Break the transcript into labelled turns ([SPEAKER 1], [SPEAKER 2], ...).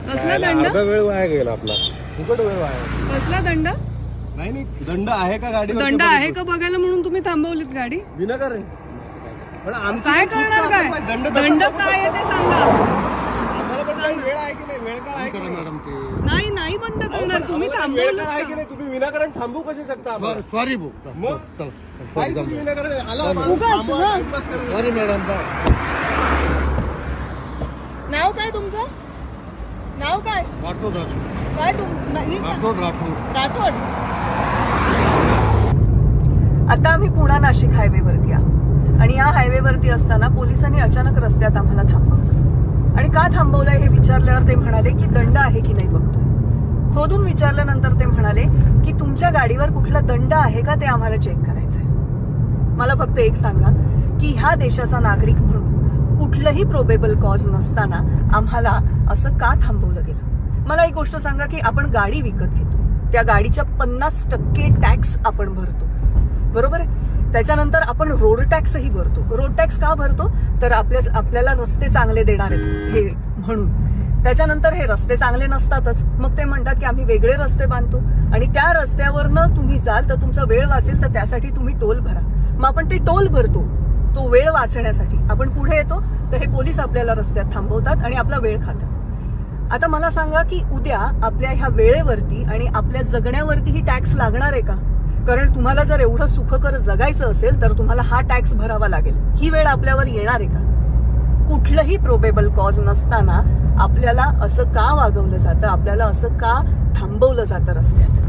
[SPEAKER 1] कसला दंड?
[SPEAKER 2] अर्धा वेळ वाया गेला आपला, फुकट वेळ वाया.
[SPEAKER 1] कसला दंड?
[SPEAKER 2] नाही नाही, दंड आहे का गाडी?
[SPEAKER 1] दंड आहे का बघायला म्हणून तुम्ही थांबवलीत गाडी?
[SPEAKER 2] विनाकारण. पण आमची
[SPEAKER 1] काय
[SPEAKER 2] चूक
[SPEAKER 1] करणार?
[SPEAKER 2] तर
[SPEAKER 1] काय
[SPEAKER 2] आपण दंड
[SPEAKER 1] दंड
[SPEAKER 2] तसा
[SPEAKER 1] काय आहे ते सांगा.
[SPEAKER 2] आम्हाला पण काही वेळ आहे की नाही? वेळ काळ आहे की नाही?
[SPEAKER 3] मॅडम ते
[SPEAKER 1] नाही नाही बंद करणार तुम्ही
[SPEAKER 2] आम्हाला वेळ काळ आहे की
[SPEAKER 1] थांबवलं.
[SPEAKER 2] नाही? तुम्ही विनाकारण थांबू कसे शकता आम्हाला?
[SPEAKER 3] सॉरी भाऊ
[SPEAKER 2] मग?
[SPEAKER 3] चल
[SPEAKER 2] काय तुम्ही विनाकारण आला
[SPEAKER 1] उगाच,
[SPEAKER 2] थांबवा,
[SPEAKER 1] हं.
[SPEAKER 2] टाइमपास करू.
[SPEAKER 3] सॉरी मॅडम
[SPEAKER 1] नाव काय तुमचं? नाव काय?
[SPEAKER 3] राठोड
[SPEAKER 1] काय नीट सांग.
[SPEAKER 3] राठोड
[SPEAKER 1] राठोड. आता आम्ही पुणा नाशिक हायवेवरती आहोत आणि या हायवेवरती असताना पोलिसांनी अचानक रस्त्यात आम्हाला थांबवलं. आणि का थांबवलंय हे विचारल्यावर ते म्हणाले की दंड आहे की नाही बघतोय. खोदून विचारल्यानंतर ते म्हणाले की तुमच्या गाडीवर कुठला दंड आहे का ते आम्हाला चेक करायचंय. मला फक्त एक सांगा की ह्या देशाचा नागरिक म्हणून कुठलंही प्रोबेबल कॉज नसताना आम्हाला असं का थांबवलं गेलं? मला एक गोष्ट सांगा की आपण गाडी विकत घेतो, त्या गाडीच्या 50% टॅक्स आपण भरतो, बरोबर आहे? त्याच्यानंतर आपण रोड टॅक्सही भरतो. रोड टॅक्स का भरतो? तर आपल्याला रस्ते चांगले देणार आहेत हे म्हणून. त्याच्यानंतर हे रस्ते चांगले नसतातच, मग ते म्हणतात की आम्ही वेगळे रस्ते बांधतो आणि त्या रस्त्यावरनं तुम्ही जाल तर तुमचा वेळ वाचेल, तर त्यासाठी तुम्ही टोल भरा. मग आपण ते टोल भरतो, तो वेळ वाचण्यासाठी. आपण पुढे येतो तर हे पोलीस आपल्याला रस्त्यात थांबवतात आणि आपला वेळ खातात. आता मला सांगा की उद्या आपल्या ह्या वेळेवरती आणि आपल्या जगण्यावरती ही टॅक्स लागणार आहे का? कारण तुम्हाला जर एवढं सुखकर जगायचं असेल तर तुम्हाला हा टॅक्स भरावा लागेल. ही वेळ आपल्यावर येणार आहे का? कुठलंही प्रोबेबल कॉज नसताना आपल्याला असं का वागवलं जातं? आपल्याला असं का थांबवलं जातं रस्त्यात?